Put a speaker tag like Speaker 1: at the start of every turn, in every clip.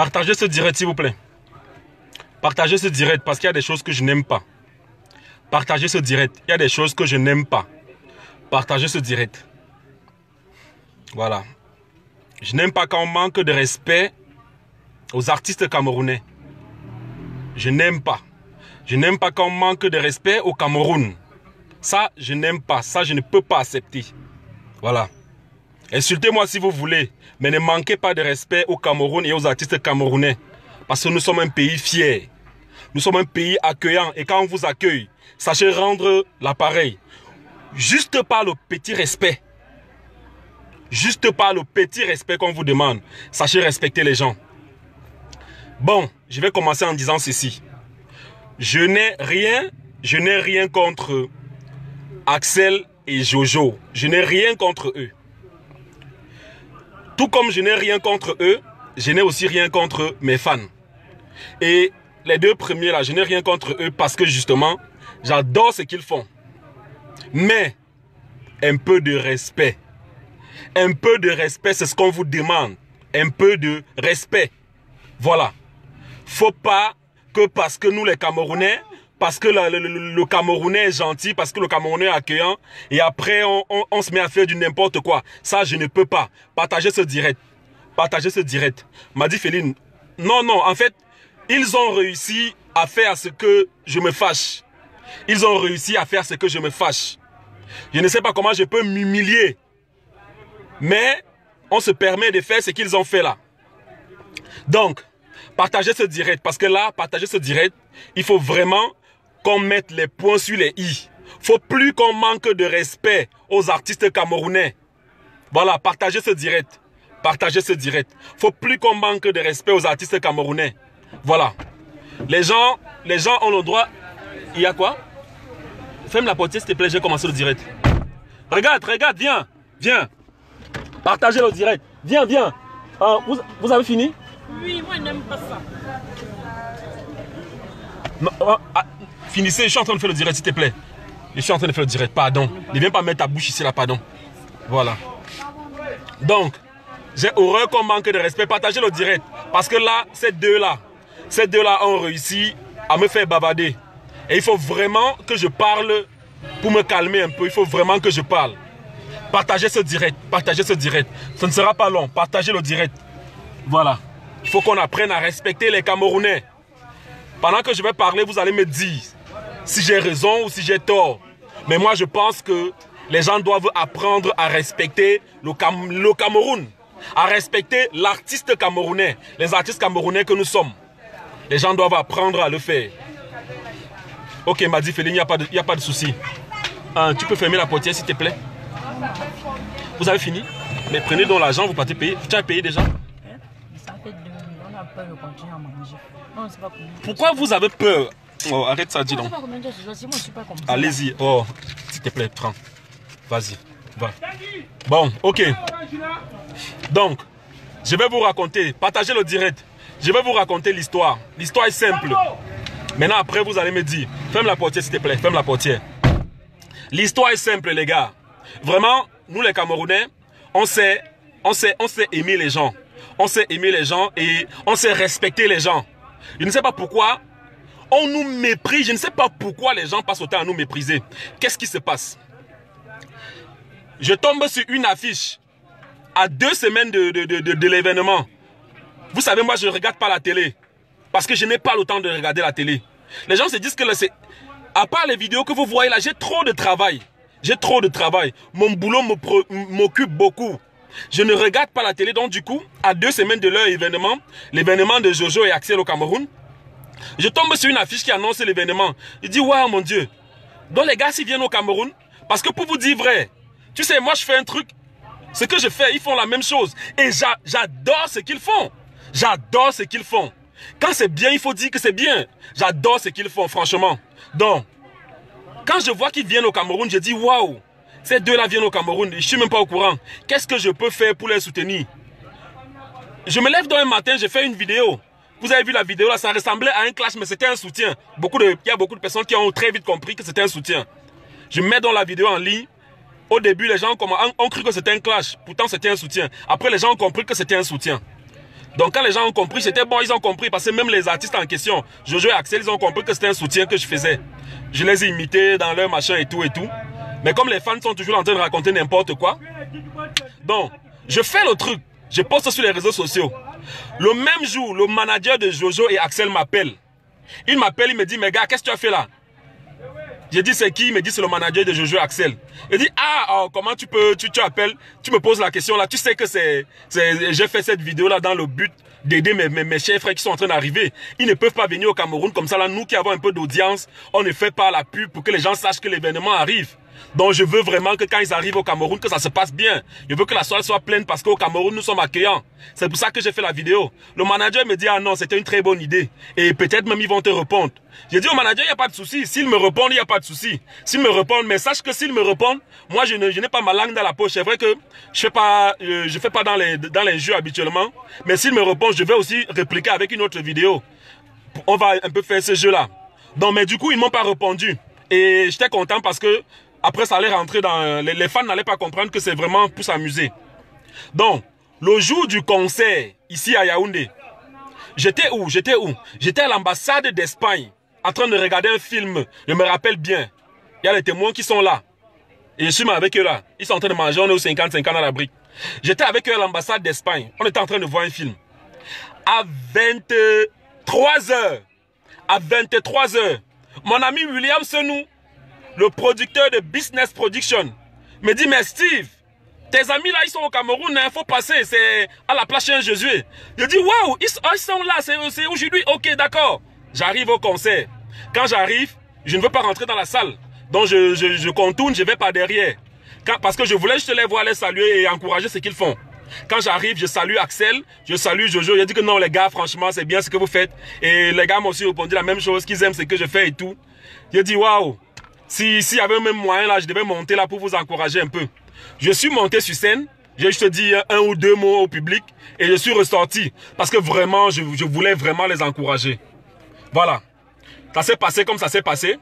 Speaker 1: Partagez ce direct, s'il vous plaît. Partagez ce direct parce qu'il y a des choses que je n'aime pas. Partagez ce direct. Il y a des choses que je n'aime pas. Partagez ce direct. Voilà. Je n'aime pas quand on manque de respect aux artistes camerounais. Je n'aime pas. Je n'aime pas quand on manque de respect au Cameroun. Ça, je n'aime pas. Ça, je ne peux pas accepter. Voilà. Insultez-moi si vous voulez, mais ne manquez pas de respect au Cameroun et aux artistes camerounais. Parce que nous sommes un pays fier. Nous sommes un pays accueillant. Et quand on vous accueille, sachez rendre l'appareil. Juste par le petit respect. Juste par le petit respect qu'on vous demande. Sachez respecter les gens. Bon, je vais commencer en disant ceci. Je n'ai rien contre Axel et Jojo. Je n'ai rien contre eux. Tout comme je n'ai rien contre eux, je n'ai aussi rien contre mes fans. Et les deux premiers là, je n'ai rien contre eux parce que justement, j'adore ce qu'ils font. Mais, un peu de respect. Un peu de respect, c'est ce qu'on vous demande. Un peu de respect. Voilà. Faut pas que parce que nous les Camerounais, parce que le Camerounais est gentil, parce que le Camerounais est accueillant, et après on se met à faire du n'importe quoi. Ça, je ne peux pas. Partagez ce direct. Partagez ce direct. M'a dit Féline, non, en fait, ils ont réussi à faire ce que je me fâche. Ils ont réussi à faire ce que je me fâche. Je ne sais pas comment je peux m'humilier. Mais on se permet de faire ce qu'ils ont fait là. Donc, partagez ce direct. Parce que là, partagez ce direct, il faut vraiment qu'on mette les points sur les i. Il ne faut plus qu'on manque de respect aux artistes camerounais. Voilà, partagez ce direct. Partagez ce direct. Il ne faut plus qu'on manque de respect aux artistes camerounais. Voilà. Les gens ont le droit... Il y a quoi? Ferme la portière, s'il te plaît, j'ai commencé le direct. Regarde, viens. Partagez le direct. Viens. Vous avez fini?
Speaker 2: Oui, moi, je n'aime pas ça.
Speaker 1: Non, finissez, je suis en train de faire le direct, s'il te plaît. Je suis en train de faire le direct, pardon. Ne viens pas mettre ta bouche ici, là, pardon. Voilà. Donc, j'ai horreur qu'on manque de respect. Partagez le direct. Parce que là, ces deux-là ont réussi à me faire bavarder. Et il faut vraiment que je parle pour me calmer un peu. Il faut vraiment que je parle. Partagez ce direct. Partagez ce direct. Ce ne sera pas long. Partagez le direct. Voilà. Il faut qu'on apprenne à respecter les Camerounais. Pendant que je vais parler, vous allez me dire si j'ai raison ou si j'ai tort. Mais moi, je pense que les gens doivent apprendre à respecter le Cameroun. À respecter l'artiste camerounais. Les artistes camerounais que nous sommes. Les gens doivent apprendre à le faire. Ok, m'a dit Féline, il n'y a pas de souci. Tu peux fermer la portière, s'il te plaît. Vous avez fini? Mais prenez donc l'argent, vous partez payer. Tu as payé déjà?
Speaker 2: Ça fait 2 minutes, on a peur de continuer à manger. Non, c'est pas combien.
Speaker 1: Pourquoi vous avez peur? Oh, arrête ça, dis donc. Allez-y. Oh, s'il te plaît, prends. Vas-y. Va. Bon, ok. Donc, je vais vous raconter. Partagez le direct. Je vais vous raconter l'histoire. L'histoire est simple. Maintenant, après, vous allez me dire. Ferme la portière, s'il te plaît. Ferme la portière. L'histoire est simple, les gars. Vraiment, nous les Camerounais, on sait aimer les gens. On sait aimer les gens et on sait respecter les gens. Je ne sais pas pourquoi on nous méprise. Je ne sais pas pourquoi les gens passent autant à nous mépriser. Qu'est-ce qui se passe? Je tombe sur une affiche à 2 semaines de l'événement. Vous savez, moi, je ne regarde pas la télé. Parce que je n'ai pas le temps de regarder la télé. Les gens se disent que c'est... À part les vidéos que vous voyez là, j'ai trop de travail. J'ai trop de travail. Mon boulot m'occupe beaucoup. Je ne regarde pas la télé. Donc du coup, à 2 semaines de leur événement, l'événement de Jojo et Axel au Cameroun, je tombe sur une affiche qui annonce l'événement. Je dis, waouh mon Dieu. Donc les gars, s'ils viennent au Cameroun, parce que pour vous dire vrai, tu sais, moi je fais un truc, ce que je fais, ils font la même chose. Et j'adore ce qu'ils font. J'adore ce qu'ils font. Quand c'est bien, il faut dire que c'est bien. J'adore ce qu'ils font, franchement. Donc, quand je vois qu'ils viennent au Cameroun, je dis waouh, ces deux-là viennent au Cameroun, je ne suis même pas au courant. Qu'est-ce que je peux faire pour les soutenir? Je me lève dans un matin, je fais une vidéo. Vous avez vu la vidéo là, ça ressemblait à un clash, mais c'était un soutien. Il y a beaucoup de personnes qui ont très vite compris que c'était un soutien. Je mets dans la vidéo en ligne. Au début, les gens ont cru que c'était un clash. Pourtant, c'était un soutien. Après, les gens ont compris que c'était un soutien. Donc quand les gens ont compris, c'était bon, ils ont compris. Parce que même les artistes en question, Jojo et Axel, ils ont compris que c'était un soutien que je faisais. Je les ai imités dans leur machin et tout et tout. Mais comme les fans sont toujours en train de raconter n'importe quoi, donc je fais le truc, je poste sur les réseaux sociaux. Le même jour, le manager de Jojo et Axel m'appelle. Il m'appelle, il me dit, mais gars, qu'est-ce que tu as fait là? J'ai dit, c'est qui? Il me dit, c'est le manager de Jojo et Axel. Il dit, ah, comment tu appelles, tu me poses la question là, tu sais que j'ai fait cette vidéo là dans le but d'aider mes chers frères qui sont en train d'arriver. Ils ne peuvent pas venir au Cameroun comme ça là, nous qui avons un peu d'audience, on ne fait pas la pub pour que les gens sachent que l'événement arrive. Donc je veux vraiment que quand ils arrivent au Cameroun, que ça se passe bien. Je veux que la soirée soit pleine parce qu'au Cameroun, nous sommes accueillants. C'est pour ça que j'ai fait la vidéo. Le manager me dit, ah non, c'était une très bonne idée. Et peut-être même ils vont te répondre. J'ai dit au manager, il n'y a pas de souci. S'ils me répondent, il n'y a pas de souci. S'ils me répondent, mais sache que s'ils me répondent, moi je n'ai pas ma langue dans la poche. C'est vrai que je fais pas dans les jeux habituellement. Mais s'ils me répondent, je vais aussi répliquer avec une autre vidéo. On va un peu faire ce jeu-là. Donc, mais du coup, ils ne m'ont pas répondu. Et j'étais content parce que après, ça allait rentrer dans... Les fans n'allaient pas comprendre que c'est vraiment pour s'amuser. Donc, le jour du concert, ici à Yaoundé, j'étais où? J'étais à l'ambassade d'Espagne, en train de regarder un film. Je me rappelle bien. Il y a les témoins qui sont là. Et je suis avec eux là. Ils sont en train de manger, on est au 50-50 dans la brique. J'étais avec eux à l'ambassade d'Espagne. On était en train de voir un film. À 23 h, mon ami William Senou, le producteur de Business Production, me dit, mais Steve, tes amis là, ils sont au Cameroun, il faut passer, c'est à la place Saint-Jésus. Je dis, waouh, ils sont là, c'est aujourd'hui, ok, d'accord. J'arrive au concert. Quand j'arrive, je ne veux pas rentrer dans la salle. Donc je contourne, je vais par derrière. Parce que je voulais juste les voir, les saluer et encourager ce qu'ils font. Quand j'arrive, je salue Axel, je salue Jojo. Il a dit que non, les gars, franchement, c'est bien ce que vous faites. Et les gars m'ont aussi répondu la même chose, qu'ils aiment ce que je fais et tout. J'ai dit, waouh. S'il y avait même moyen là, je devais monter là pour vous encourager un peu. Je suis monté sur scène, j'ai juste dit un ou deux mots au public et je suis ressorti. Parce que vraiment, je voulais vraiment les encourager. Voilà. Ça s'est passé comme ça s'est passé.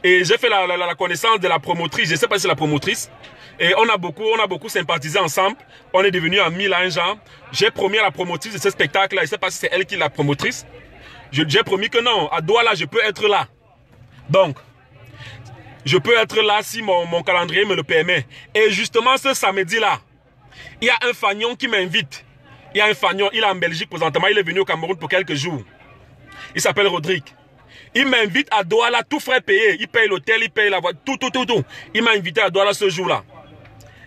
Speaker 1: Et j'ai fait la connaissance de la promotrice. Je ne sais pas si c'est la promotrice. Et on a beaucoup sympathisé ensemble. On est devenus amis là un genre. J'ai promis à la promotrice de ce spectacle là, je ne sais pas si c'est elle qui est la promotrice. J'ai promis que non, à Douala, je peux être là. Donc, je peux être là si mon calendrier me le permet. Et justement, ce samedi-là, il y a un fagnon qui m'invite. Il y a un fagnon, il est en Belgique présentement, il est venu au Cameroun pour quelques jours. Il s'appelle Rodrigue. Il m'invite à Douala, tout frais payé. Il paye l'hôtel, il paye la voiture, tout. Il m'a invité à Douala ce jour-là.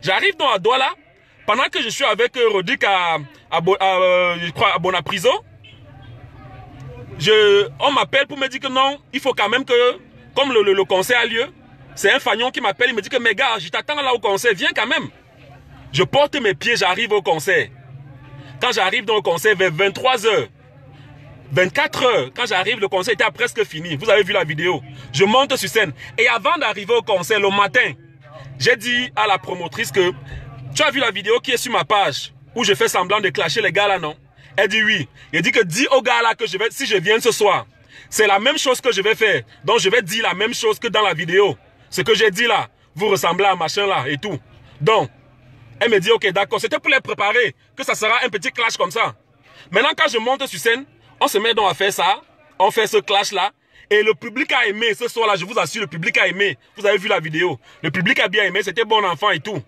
Speaker 1: J'arrive donc à Douala, pendant que je suis avec Rodrigue je crois à Bonapriso. On m'appelle pour me dire que non, il faut quand même que, comme le concert a lieu, c'est un fagnon qui m'appelle, il me dit que mes gars, je t'attends là au concert, viens quand même. Je porte mes pieds, j'arrive au concert. Quand j'arrive dans le concert vers 23 h, 24 h, quand j'arrive, le concert était presque fini. Vous avez vu la vidéo. Je monte sur scène. Et avant d'arriver au concert, le matin, j'ai dit à la promotrice que tu as vu la vidéo qui est sur ma page où je fais semblant de clasher les gars là, non? Elle dit oui. Il dit que dis aux gars là que si je viens ce soir, c'est la même chose que je vais faire. Donc je vais dire la même chose que dans la vidéo. Ce que j'ai dit là, vous ressemblez à machin là et tout. Donc, elle me dit ok d'accord, c'était pour les préparer, que ça sera un petit clash comme ça. Maintenant quand je monte sur scène, on se met donc à faire ça, on fait ce clash là. Et le public a aimé ce soir là, je vous assure, le public a aimé. Vous avez vu la vidéo. Le public a bien aimé, c'était bon enfant et tout.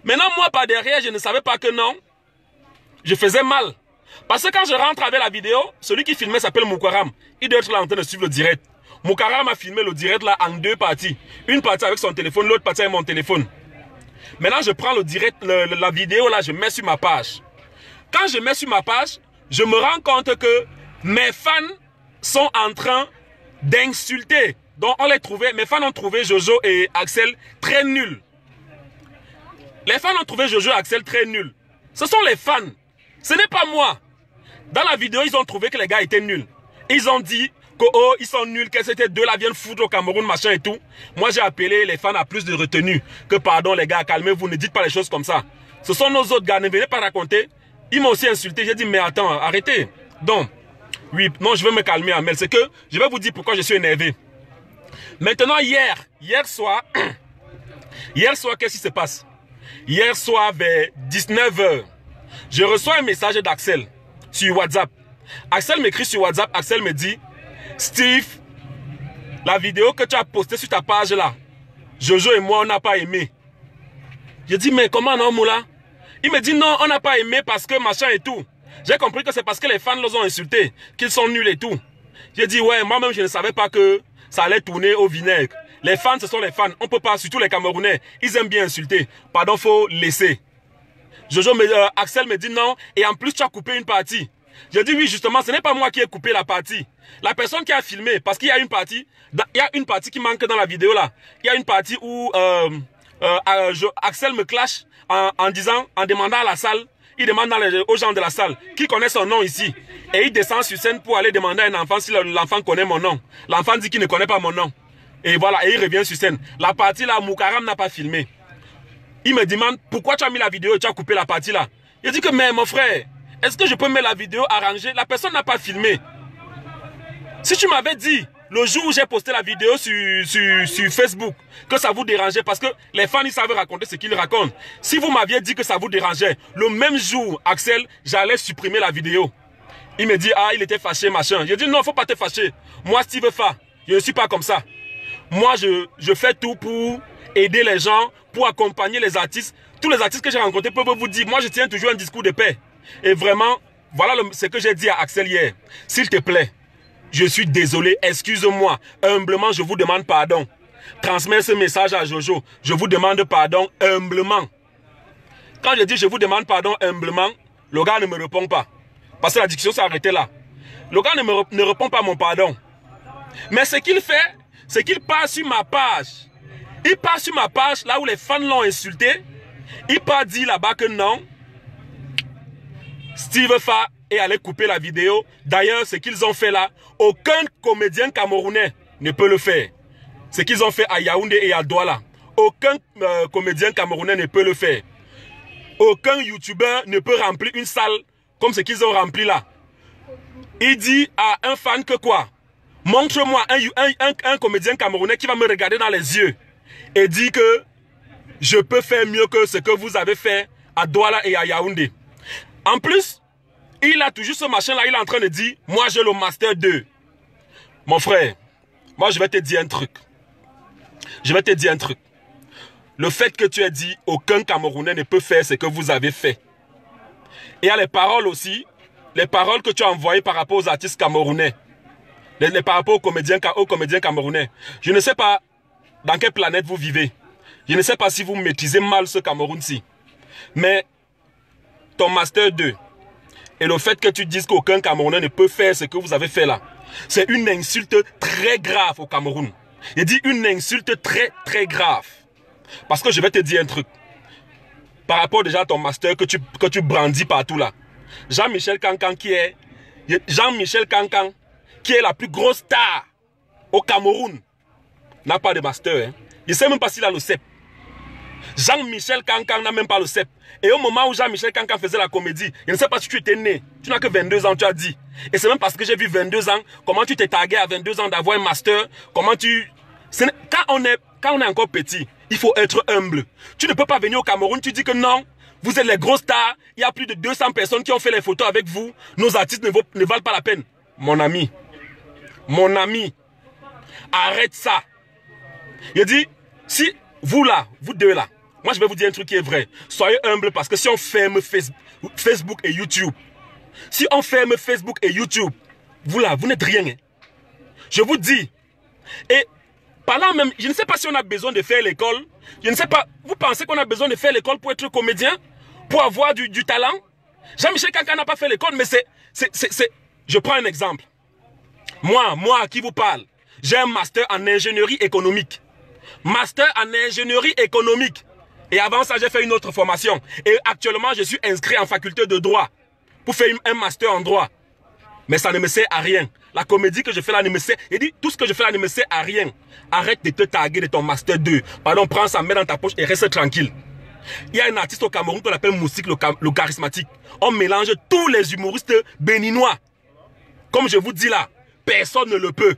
Speaker 1: Maintenant moi par derrière, je ne savais pas que non, je faisais mal. Parce que quand je rentre avec la vidéo, celui qui filmait s'appelle Moukaram. Il doit être là en train de suivre le direct. Moukaram a filmé le direct là en deux parties. Une partie avec son téléphone, l'autre partie avec mon téléphone. Maintenant, je prends le direct, la vidéo là, je mets sur ma page. Quand je mets sur ma page, je me rends compte que mes fans sont en train d'insulter. Donc, mes fans ont trouvé Jojo et Axel très nuls. Les fans ont trouvé Jojo et Axel très nuls. Ce sont les fans. Ce n'est pas moi. Dans la vidéo, ils ont trouvé que les gars étaient nuls. Ils ont dit que oh, ils sont nuls, que c'était deux là viennent foutre au Cameroun, machin et tout. Moi, j'ai appelé les fans à plus de retenue. Que pardon les gars, calmez-vous, ne dites pas les choses comme ça. Ce sont nos autres gars, ne venez pas raconter. Ils m'ont aussi insulté. J'ai dit, mais attends, arrêtez. Donc, oui, non, je veux me calmer, Amel. C'est que je vais vous dire pourquoi je suis énervé. Maintenant, hier soir, qu'est-ce qui se passe? Hier soir, vers 19 h, je reçois un message d'Axel sur WhatsApp. Axel m'écrit sur WhatsApp, Axel me dit, Steve, la vidéo que tu as postée sur ta page là, Jojo et moi, on n'a pas aimé. Je dis, mais comment non, Moula? Il me dit, non, on n'a pas aimé parce que machin et tout. J'ai compris que c'est parce que les fans les ont insultés, qu'ils sont nuls et tout. J'ai dit, ouais, moi-même, je ne savais pas que ça allait tourner au vinaigre. Les fans, ce sont les fans. On peut pas, surtout les Camerounais, ils aiment bien insulter. Pardon, faut laisser. Axel me dit non, et en plus, tu as coupé une partie. Je dis, oui, justement, ce n'est pas moi qui ai coupé la partie. La personne qui a filmé, parce qu'il y a une partie, qui manque dans la vidéo là. Il y a une partie où Axel me clash en demandant à la salle, il demande aux gens de la salle qui connaissent son nom ici. Et il descend sur scène pour aller demander à un enfant si l'enfant connaît mon nom. L'enfant dit qu'il ne connaît pas mon nom. Et voilà, et il revient sur scène. La partie là, Moukaram n'a pas filmé. Il me demande pourquoi tu as mis la vidéo et tu as coupé la partie là. Il dit que, mais mon frère, est-ce que je peux mettre la vidéo arrangée? La personne n'a pas filmé. Si tu m'avais dit, le jour où j'ai posté la vidéo sur Facebook, que ça vous dérangeait, parce que les fans, ils savent raconter ce qu'ils racontent. Si vous m'aviez dit que ça vous dérangeait, le même jour, Axel, j'allais supprimer la vidéo. Il me dit, ah, il était fâché, machin. J'ai dit, non, faut pas te fâcher. Moi, Steve Fa, je ne suis pas comme ça. Moi, je fais tout pour aider les gens, pour accompagner les artistes. Tous les artistes que j'ai rencontrés peuvent vous dire, moi, je tiens toujours un discours de paix. Et vraiment, voilà ce que j'ai dit à Axel hier. S'il te plaît, je suis désolé, excuse-moi. Humblement, je vous demande pardon. Transmets ce message à Jojo. Je vous demande pardon humblement. Quand je dis je vous demande pardon humblement, le gars ne me répond pas. Parce que la discussion s'est arrêtée là. Le gars ne répond pas à mon pardon. Mais ce qu'il fait, c'est qu'il part sur ma page. Il part sur ma page, là où les fans l'ont insulté. Il part dire là-bas que non. Steve Fa est allé couper la vidéo. D'ailleurs, ce qu'ils ont fait là, aucun comédien camerounais ne peut le faire. Ce qu'ils ont fait à Yaoundé et à Douala, aucun comédien camerounais ne peut le faire. Aucun youtubeur ne peut remplir une salle comme ce qu'ils ont rempli là. Il dit à un fan que quoi? Montre-moi un comédien camerounais qui va me regarder dans les yeux et dit que je peux faire mieux que ce que vous avez fait à Douala et à Yaoundé. En plus, il a toujours ce machin-là, il est en train de dire, moi j'ai le Master 2. Mon frère, moi je vais te dire un truc. Je vais te dire un truc. Le fait que tu aies dit, aucun Camerounais ne peut faire ce que vous avez fait. Et il y a les paroles aussi, les paroles que tu as envoyées par rapport aux artistes camerounais. Par rapport aux comédiens camerounais. Je ne sais pas dans quelle planète vous vivez. Je ne sais pas si vous maîtrisez mal ce Cameroun-ci. Mais ton Master 2 et le fait que tu dises qu'aucun Camerounais ne peut faire ce que vous avez fait là, c'est une insulte très grave au Cameroun. Il dit une insulte très très grave. Parce que je vais te dire un truc. Par rapport déjà à ton Master que tu brandis partout là. Jean-Michel Kankan qui est la plus grosse star au Cameroun n'a pas de Master. Hein. Il ne sait même pas s'il a le CEP. Jean-Michel Kankan n'a même pas le CEP. Et au moment où Jean-Michel Kankan faisait la comédie, je ne sais pas si tu étais né. Tu n'as que 22 ans, tu as dit. Et c'est même parce que j'ai vu 22 ans, comment tu t'es tagué à 22 ans d'avoir un master, comment tu... Quand on est encore petit, il faut être humble. Tu ne peux pas venir au Cameroun, tu dis que non, vous êtes les grosses stars, il y a plus de 200 personnes qui ont fait les photos avec vous, nos artistes ne valent pas la peine. Mon ami, arrête ça. Il dit, si vous là, vous deux là, moi je vais vous dire un truc qui est vrai. Soyez humble parce que si on ferme Facebook et YouTube, vous là, vous n'êtes rien. Hein. Je vous dis. Et par là même, je ne sais pas si on a besoin de faire l'école. Je ne sais pas, vous pensez qu'on a besoin de faire l'école pour être comédien? Pour avoir du talent? Jean-Michel Kankan n'a pas fait l'école, mais je prends un exemple. Moi qui vous parle, j'ai un master en ingénierie économique. Et avant ça, j'ai fait une autre formation. Et actuellement, je suis inscrit en faculté de droit pour faire un master en droit. Mais ça ne me sert à rien. La comédie que je fais là ne me sert... Il dit, tout ce que je fais là ne me sert à rien. Arrête de te taguer de ton master 2. Pardon, prends ça, mets dans ta poche et reste tranquille. Il y a un artiste au Cameroun qu'on appelle Moussik le charismatique. On mélange tous les humoristes béninois. Comme je vous dis là, personne ne le peut.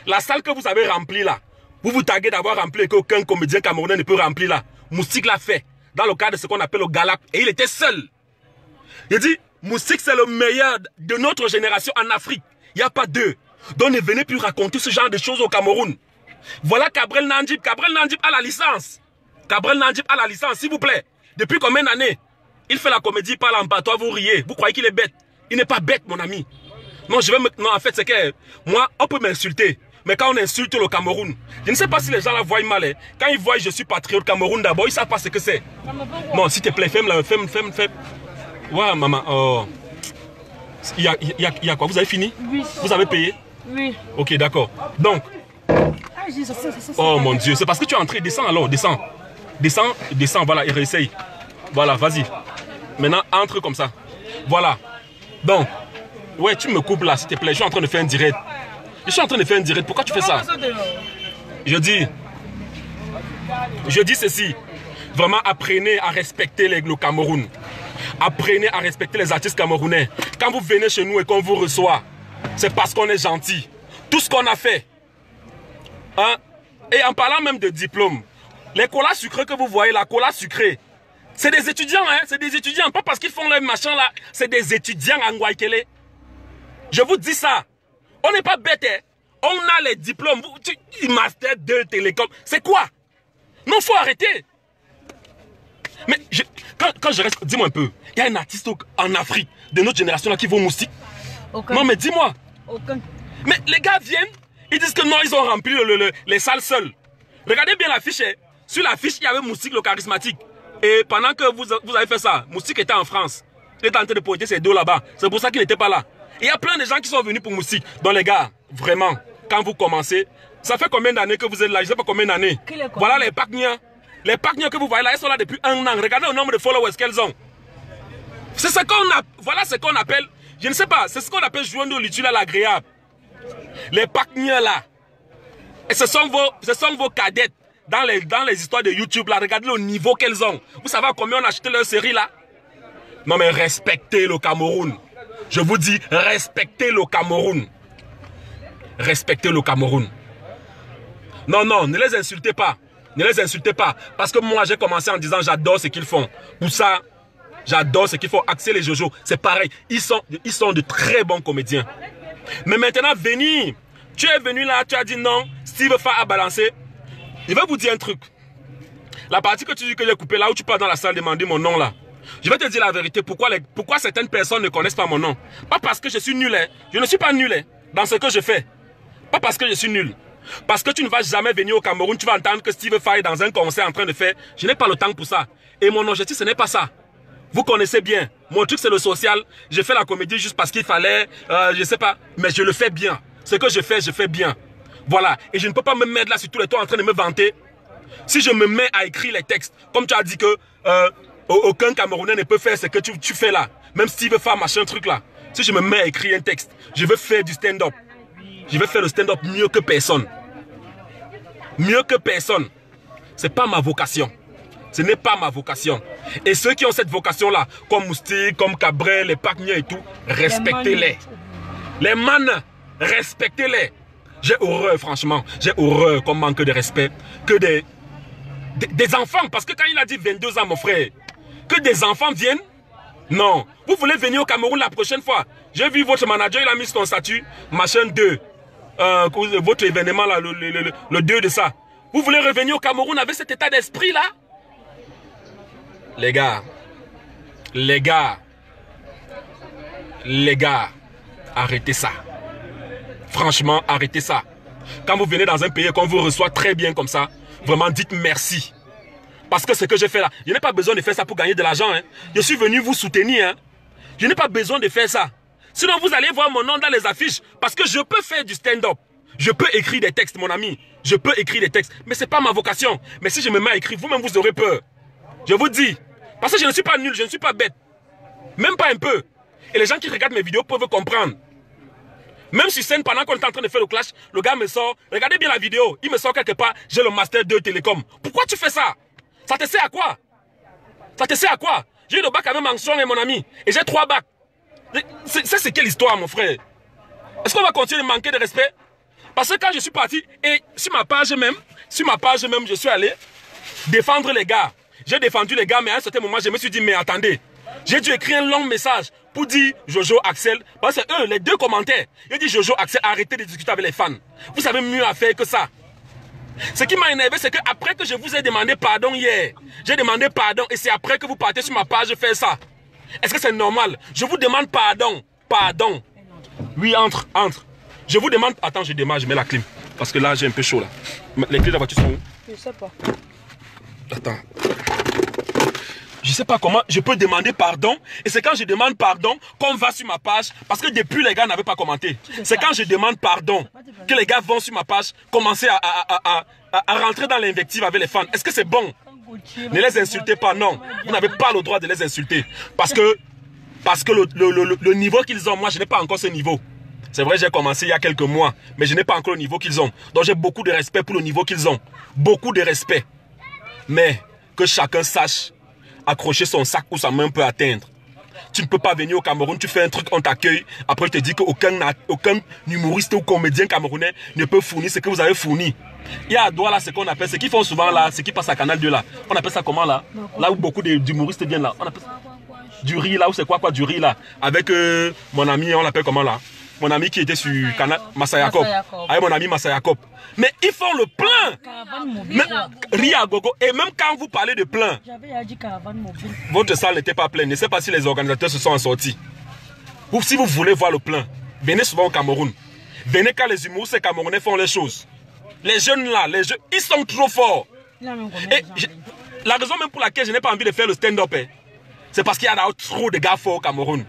Speaker 1: La salle que vous avez remplie là, vous vous taguez d'avoir rempli et qu'aucun comédien camerounais ne peut remplir là. Moussik l'a fait dans le cadre de ce qu'on appelle le gala. Et il était seul. Il dit, Moustique, c'est le meilleur de notre génération en Afrique. Il n'y a pas deux. Donc ne venez plus raconter ce genre de choses au Cameroun. Voilà Cabrel Nandjib. Cabrel Nandjib a la licence. Cabrel Nandjib a la licence, s'il vous plaît. Depuis combien d'années? Il fait la comédie, il parle en patois, vous riez. Vous croyez qu'il est bête? Il n'est pas bête, mon ami. Non, non, en fait, c'est que moi, on peut m'insulter. Mais quand on insulte le Cameroun, je ne sais pas si les gens la voient mal. Hein. Quand ils voient je suis patriote Cameroun d'abord, ils ne savent pas ce que c'est. Non, s'il te plaît, fais-moi. Ouais, maman. Oh. Il y a quoi? Vous avez fini?
Speaker 2: Oui.
Speaker 1: Vous avez payé?
Speaker 2: Oui.
Speaker 1: Ok, d'accord. Donc. Oh mon Dieu, c'est parce que tu es entré. Descends alors, descends. Descends, voilà, et réessaye. Voilà, vas-y. Maintenant, entre comme ça. Voilà. Donc, ouais, tu me coupes là, s'il te plaît. Je suis en train de faire un direct. Pourquoi tu fais ça? Je dis ceci. Vraiment, apprenez à respecter le Cameroun. Apprenez à respecter les artistes camerounais. Quand vous venez chez nous et qu'on vous reçoit, c'est parce qu'on est gentil. Tout ce qu'on a fait. Hein? Et en parlant même de diplôme, les colas sucrés que vous voyez, la cola sucrée, c'est des étudiants, hein? C'est des étudiants. Pas parce qu'ils font leur machin là, c'est des étudiants en Guaykele. Je vous dis ça. On n'est pas bête, hein? On a les diplômes. Master 2 Télécom. C'est quoi? Non, faut arrêter. Mais quand je reste, dis-moi un peu. Il y a un artiste en Afrique de notre génération là qui vaut moustique.
Speaker 2: Aucun.
Speaker 1: Non, mais dis-moi.
Speaker 2: Aucun.
Speaker 1: Mais les gars viennent, ils disent que non, ils ont rempli les salles seuls. Regardez bien l'affiche. Hein. Sur l'affiche, il y avait Moustique le charismatique. Et pendant que vous avez fait ça, Moustique était en France. Il était en train de pointer ses dos là-bas. C'est pour ça qu'il n'était pas là. Il y a plein de gens qui sont venus pour Moustique. Donc les gars, vraiment, quand vous commencez, ça fait combien d'années que vous êtes là? Je ne sais pas combien d'années. Voilà les Pacniens. Les Pacniens que vous voyez là, ils sont là depuis 1 an. Regardez le nombre de followers qu'elles ont. C'est ce qu'on a. Voilà ce qu'on appelle, je ne sais pas, c'est ce qu'on appelle joindre l'utile à l'agréable. Les Pacniens là. Et ce sont vos cadettes dans les histoires de YouTube là. Regardez le niveau qu'elles ont. Vous savez à combien on a acheté leur série là? Non mais respectez le Cameroun. Je vous dis, respectez le Cameroun. Respectez le Cameroun. Non, non, ne les insultez pas. Ne les insultez pas. Parce que moi, j'ai commencé en disant, j'adore ce qu'ils font. Pour ça, j'adore ce qu'ils font. Axel et Jojo, c'est pareil. Ils sont de très bons comédiens. Mais maintenant, venir. Tu es venu là, tu as dit non. Steve Fa a balancé. Je vais vous dire un truc. La partie que tu dis que j'ai coupée là où tu pars dans la salle demander mon nom là. Je vais te dire la vérité. Pourquoi certaines personnes ne connaissent pas mon nom? Pas parce que je suis nul. Hein. Je ne suis pas nul hein, dans ce que je fais. Pas parce que je suis nul. Parce que tu ne vas jamais venir au Cameroun. Tu vas entendre que Steve Fa est dans un concert en train de faire. Je n'ai pas le temps pour ça. Et mon objectif, ce n'est pas ça. Vous connaissez bien. Mon truc, c'est le social. J'ai fait la comédie juste parce qu'il fallait. Je ne sais pas. Mais je le fais bien. Ce que je fais bien. Voilà. Et je ne peux pas me mettre là sur tous les toits en train de me vanter. Si je me mets à écrire les textes, comme tu as dit que aucun Camerounais ne peut faire ce que tu fais là. Même Steve Fa, machin truc là. Si je me mets à écrire un texte, je veux faire du stand-up. Je vais faire le stand-up mieux que personne. Mieux que personne. Ce n'est pas ma vocation. Ce n'est pas ma vocation. Et ceux qui ont cette vocation-là, comme Moustique, comme Cabrel, les Pacniens et tout, respectez-les. Les mannes, respectez-les. J'ai horreur, franchement. J'ai horreur qu'on manque de respect. Que des enfants. Parce que quand il a dit 22 ans, mon frère, que des enfants viennent. Non. Vous voulez venir au Cameroun la prochaine fois. J'ai vu votre manager, il a mis son statut, machin 2. Votre événement là, le 2 de ça. Vous voulez revenir au Cameroun avec cet état d'esprit là? Les gars, arrêtez ça. Franchement, arrêtez ça. Quand vous venez dans un pays et qu'on vous reçoit très bien comme ça, vraiment dites merci. Parce que ce que je fais là, je n'ai pas besoin de faire ça pour gagner de l'argent. Hein. Je suis venu vous soutenir. Hein. Je n'ai pas besoin de faire ça. Sinon, vous allez voir mon nom dans les affiches. Parce que je peux faire du stand-up. Je peux écrire des textes, mon ami. Je peux écrire des textes. Mais ce n'est pas ma vocation. Mais si je me mets à écrire, vous-même, vous aurez peur. Je vous dis. Parce que je ne suis pas nul, je ne suis pas bête. Même pas un peu. Et les gens qui regardent mes vidéos peuvent comprendre. Même sur scène, pendant qu'on est en train de faire le clash, le gars me sort. Regardez bien la vidéo. Il me sort quelque part. J'ai le Master 2 Télécom. Pourquoi tu fais ça? Ça te sert à quoi? Ça te sert à quoi? J'ai eu le bac à même en son, mon ami. Et j'ai 3 bacs. Ça, c'est quelle histoire, mon frère? Est-ce qu'on va continuer de manquer de respect? Parce que quand je suis parti, et sur ma page même, je suis allé défendre les gars. J'ai défendu les gars, mais à un certain moment, je me suis dit, mais attendez, j'ai dû écrire un long message pour dire Jojo, Axel, parce que c'est eux, les deux commentaires. Ils disent Jojo, Axel, arrêtez de discuter avec les fans. Vous avez mieux à faire que ça. Ce qui m'a énervé, c'est qu'après que je vous ai demandé pardon hier, j'ai demandé pardon et c'est après que vous partez sur ma page faire ça. Est-ce que c'est normal? Je vous demande pardon. Pardon. Oui, entre. Je vous demande... Attends, je démarre, je mets la clim. Parce que là, j'ai un peu chaud là. Les clés de la voiture sont où?
Speaker 2: Je sais pas.
Speaker 1: Attends. Je sais pas comment je peux demander pardon. Et c'est quand je demande pardon qu'on va sur ma page. Parce que depuis, les gars n'avaient pas commenté. C'est quand je demande pardon que les gars vont sur ma page commencer à rentrer dans l'invective avec les fans. Est-ce que c'est bon? Ne les insultez pas, non. Vous n'avez pas le droit de les insulter. Parce que le niveau qu'ils ont, moi, je n'ai pas encore ce niveau. C'est vrai, j'ai commencé il y a quelques mois. Mais je n'ai pas encore le niveau qu'ils ont. Donc j'ai beaucoup de respect pour le niveau qu'ils ont. Beaucoup de respect. Mais que chacun sache accrocher son sac où sa main peut atteindre. Tu ne peux pas venir au Cameroun, tu fais un truc, on t'accueille. Après, je te dis qu'aucun humoriste ou comédien camerounais ne peut fournir ce que vous avez fourni. Il y a à Douala ce qu'on appelle, ce qu'ils font souvent là, ce qui passe à Canal 2 là. On appelle ça comment là? Là où beaucoup d'humoristes viennent là. On appelle ça du riz là, ou c'est quoi du riz là? Avec mon ami, on l'appelle comment là? Mon ami qui était sur Canal Masayakop. Avec mon ami Masayakop. Mais ils font le plein. Ria Gogo. Et même quand vous parlez de plein, votre salle n'était pas pleine. Je ne sais pas si les organisateurs se sont sortis. Si vous voulez voir le plein, venez souvent au Cameroun. Venez quand les humoristes camerounais font les choses. Les jeunes là, ils sont trop forts. Et la raison même pour laquelle je n'ai pas envie de faire le stand-up, c'est parce qu'il y a trop de gars forts au Cameroun.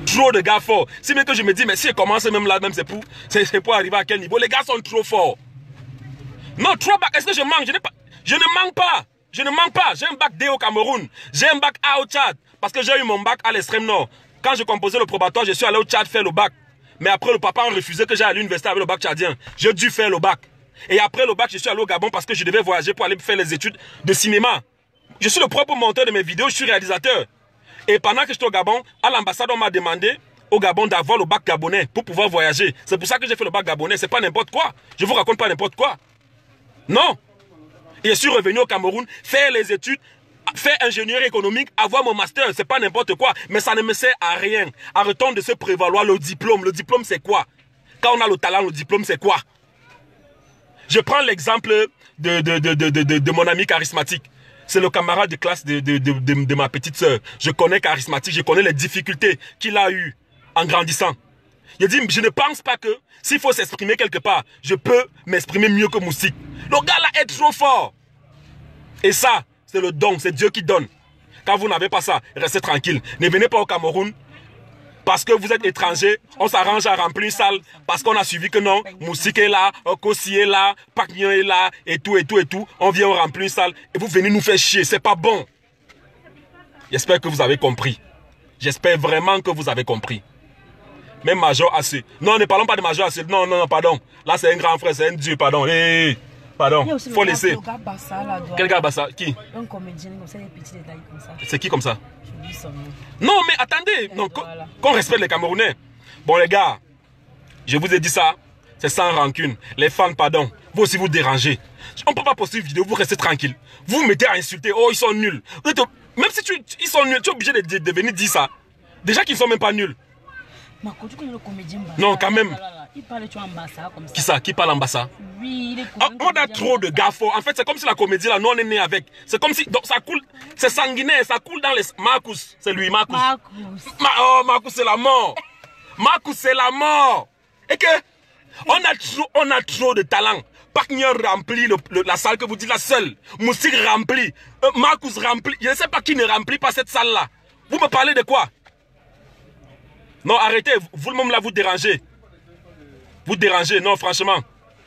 Speaker 1: Trop de gars forts. Si bien que je me dis, mais si je commence même là, même c'est pour arriver à quel niveau? Les gars sont trop forts. Non, trop bac. Est-ce que je manque? Je ne manque pas. Je ne manque pas. J'ai un bac D au Cameroun. J'ai un bac A au Tchad. Parce que j'ai eu mon bac à l'extrême nord. Quand je composais le probatoire, je suis allé au Tchad faire le bac. Mais après, le papa a refusé que j'aille à l'université avec le bac tchadien. J'ai dû faire le bac. Et après le bac, je suis allé au Gabon parce que je devais voyager pour aller faire les études de cinéma. Je suis le propre monteur de mes vidéos, je suis réalisateur. Et pendant que j'étais au Gabon, à l'ambassade, on m'a demandé au Gabon d'avoir le bac gabonais pour pouvoir voyager. C'est pour ça que j'ai fait le bac gabonais. C'est pas n'importe quoi. Je vous raconte pas n'importe quoi. Non. Et je suis revenu au Cameroun, faire les études, faire ingénierie économique, avoir mon master. C'est pas n'importe quoi. Mais ça ne me sert à rien. Arrêtons de se prévaloir le diplôme. Le diplôme, c'est quoi? Quand on a le talent, le diplôme, c'est quoi? Je prends l'exemple de mon ami charismatique. C'est le camarade de classe de ma petite sœur. Je connais charismatique, je connais les difficultés qu'il a eues en grandissant. Il dit, je ne pense pas que s'il faut s'exprimer quelque part, je peux m'exprimer mieux que Moustique. Le gars là est trop fort. Et ça, c'est le don, c'est Dieu qui donne. Quand vous n'avez pas ça, restez tranquille. Ne venez pas au Cameroun. Parce que vous êtes étranger, on s'arrange à remplir une salle. Parce qu'on a suivi que non, Moustique est là, Kossi est là, Pacnion est là, et tout. On vient, on remplit une salle. Et vous venez nous faire chier, c'est pas bon. J'espère que vous avez compris. J'espère vraiment que vous avez compris. Même Major AC. Non, ne parlons pas de Major AC. Non, pardon. Là, c'est un grand frère, c'est un dieu, pardon. Pardon, faut laisser. Quel gars Bassa? Qui?
Speaker 2: Un comédien, comme ça, des petits détails comme ça.
Speaker 1: C'est qui comme ça?
Speaker 2: Je dis son nom.
Speaker 1: Non, mais attendez. Non, qu'on respecte les Camerounais. Bon, les gars, je vous ai dit ça. C'est sans rancune. Les fans, pardon. Vous aussi, vous dérangez. On ne peut pas poster une vidéo, vous restez tranquille. Vous vous mettez à insulter. Oh, ils sont nuls. Même si ils sont nuls, tu es obligé de venir dire ça. Déjà qu'ils ne sont même pas nuls. Non, quand même.
Speaker 2: Il parle en bassa comme ça.
Speaker 1: Qui ça? Qui parle en bassa?
Speaker 2: Oui, il est
Speaker 1: on a trop de gars forts. En fait, c'est comme si la comédie là, nous on est né avec. C'est comme si. Donc ça coule. C'est sanguinaire, ça coule dans les. Marcus, c'est lui, Marcus. Marcus, c'est la mort. Marcus, c'est la mort. Et que. On a trop de talent. Pacnion remplit la salle que vous dites la seule. Moustique remplit. Marcus remplit. Je ne sais pas qui ne remplit pas cette salle là. Vous me parlez de quoi? Non, arrêtez. Vous-même là, vous dérangez. Vous dérangez, non, franchement.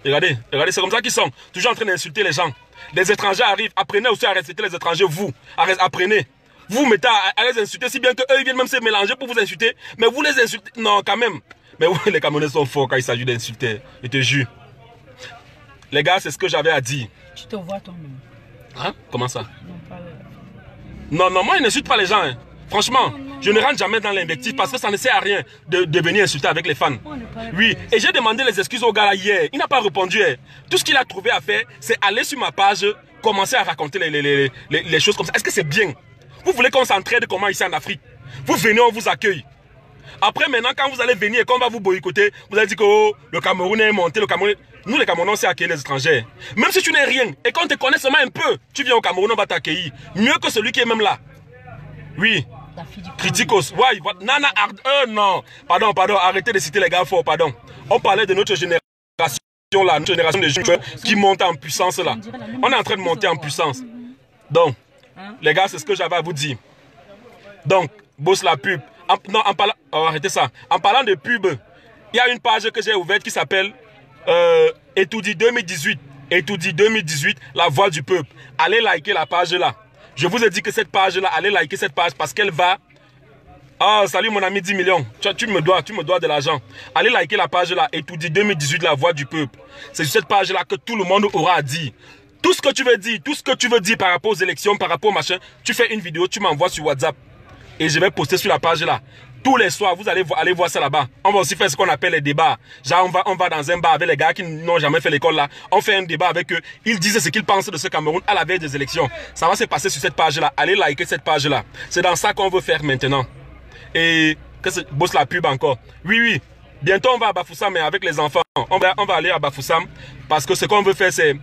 Speaker 1: Regardez, c'est comme ça qu'ils sont. Toujours en train d'insulter les gens. Les étrangers arrivent. Apprenez aussi à respecter les étrangers, vous. Apprenez. Vous mettez à les insulter, si bien qu'eux, ils viennent même se mélanger pour vous insulter. Mais vous les insultez. Non, quand même. Mais oui, les Camerounais sont forts quand il s'agit d'insulter. Je te jure. Les gars, c'est ce que j'avais à dire.
Speaker 2: Tu te vois toi-même.
Speaker 1: Hein? Comment ça? Non, moi, je n'insulte pas les gens. Hein. Franchement, je ne rentre jamais dans l'invective parce que ça ne sert à rien de venir insulter avec les fans. Oui, et j'ai demandé les excuses au gars là hier. Il n'a pas répondu. Hein. Tout ce qu'il a trouvé à faire, c'est aller sur ma page, commencer à raconter les choses comme ça. Est-ce que c'est bien? Vous voulez qu'on s'entraide comment ici en Afrique? Vous venez, on vous accueille. Après, maintenant, quand vous allez venir et qu'on va vous boycotter, vous allez dire que oh, le Cameroun est monté, le Cameroun... Nous, les Camerounais, on sait accueillir les étrangers. Même si tu n'es rien et qu'on te connaît seulement un peu, tu viens au Cameroun, on va t'accueillir. Mieux que celui qui est même là. Oui. Criticos. Ouais, Nana non. Pardon, arrêtez de citer les gars forts, pardon. On parlait de notre génération là, notre génération de jeunes qui monte en puissance là. On est en train de monter en puissance. Donc, les gars, c'est ce que j'avais à vous dire. Donc, bosse la pub. Arrêtez ça. En parlant de pub, il y a une page que j'ai ouverte qui s'appelle Étoudi 2018. Étoudi 2018, la voix du peuple. Allez liker la page là. Je vous ai dit que cette page là, allez liker cette page parce qu'elle va... Ah, salut mon ami 10 millions. Tu me dois de l'argent. Allez liker la page là, Étoudi 2018, la voix du peuple. C'est sur cette page là que tout le monde aura à dire. Tout ce que tu veux dire, tout ce que tu veux dire par rapport aux élections, par rapport au machin, tu fais une vidéo, tu m'envoies sur WhatsApp. Et je vais poster sur la page là. Tous les soirs, vous allez aller voir ça là-bas. On va aussi faire ce qu'on appelle les débats. Genre, on va dans un bar avec les gars qui n'ont jamais fait l'école là. On fait un débat avec eux. Ils disent ce qu'ils pensent de ce Cameroun à la veille des élections. Ça va se passer sur cette page là. Allez liker cette page là. C'est dans ça qu'on veut faire maintenant. Et que bosse la pub encore. Oui. Bientôt on va à Bafoussam, mais avec les enfants. On va aller à Bafoussam parce que ce qu'on veut faire c'est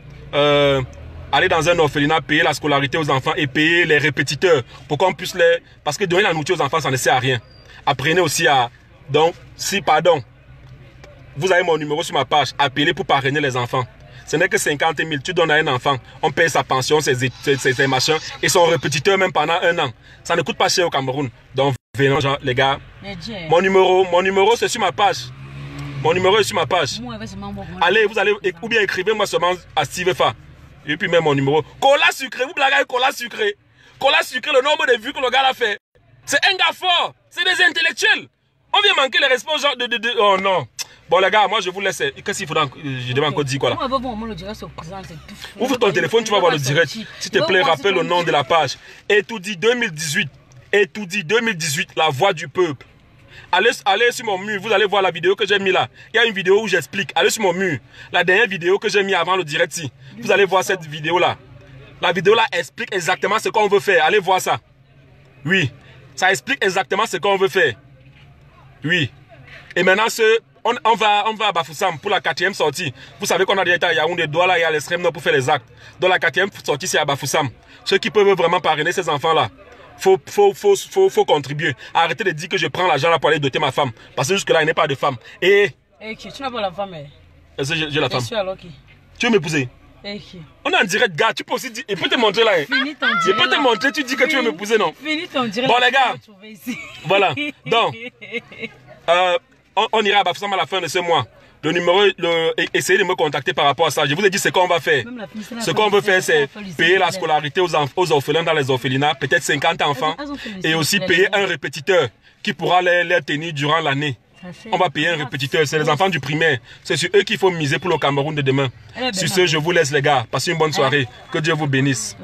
Speaker 1: aller dans un orphelinat, payer la scolarité aux enfants et payer les répétiteurs pour qu'on puisse les... Parce que donner la nourriture aux enfants, ça ne sert à rien. Apprenez aussi à... Donc, vous avez mon numéro sur ma page. Appelez pour parrainer les enfants. Ce n'est que 50 000. Tu donnes à un enfant. On paye sa pension, ses machins et son répétiteur même pendant 1 an. Ça ne coûte pas cher au Cameroun. Donc, venons, les gars. Mon numéro, c'est sur ma page. Mon numéro est sur ma page. Allez, vous allez... Ou bien écrivez-moi seulement à Steve Fa. Et puis même mon numéro. Cola sucré. Vous blaguez avec cola sucré. Cola sucré, le nombre de vues que le gars a fait. C'est un gars fort. C'est des intellectuels. On vient manquer les respects genre de... Oh non. Bon les gars, moi je vous laisse. Qu'est-ce qu'il faudra... Je devais encore dire quoi là. Ouvre ton téléphone, tu vas voir le direct. S'il te plaît, rappelle le nom de la page. Étoudi 2018. Étoudi 2018, la voix du peuple. Allez sur mon mur, vous allez voir la vidéo que j'ai mis là. Il y a une vidéo où j'explique. Allez sur mon mur. La dernière vidéo que j'ai mis avant le direct, vous allez voir cette vidéo là. La vidéo là explique exactement ce qu'on veut faire. Allez voir ça. Oui. Ça explique exactement ce qu'on veut faire. Oui. Et maintenant, on va à Bafoussam pour la 4e sortie. Vous savez qu'on a déjà été à Yaoundé, Douala et à l'extrême nord pour faire les actes. Donc la 4e sortie, c'est à Bafoussam. Ceux qui peuvent vraiment parrainer ces enfants-là, faut contribuer. Arrêtez de dire que je prends l'argent là pour aller doter ma femme. Parce que jusque-là, il n'y a pas de femme. Et...
Speaker 2: tu n'as pas la femme.
Speaker 1: Est-ce que j'ai la femme? Tu veux m'épouser? On est en direct, gars. Tu peux aussi dire... Il peut te montrer là. Je peux te montrer, tu dis que tu veux m'épouser, non? Finis ton direct. Bon, les gars. Voilà. Donc, on ira à Bafoussam à la fin de ce mois. Le numéro, essayez de me contacter par rapport à ça. Je vous ai dit ce qu'on va faire. Ce qu'on veut faire, c'est payer la scolarité aux orphelins dans les orphelinats, peut-être 50 enfants, et aussi payer un répétiteur qui pourra les tenir durant l'année. On va payer un répétiteur, c'est les enfants du primaire. C'est sur eux qu'il faut miser pour le Cameroun de demain. Sur ce, je vous laisse les gars. Passez une bonne soirée. Que Dieu vous bénisse.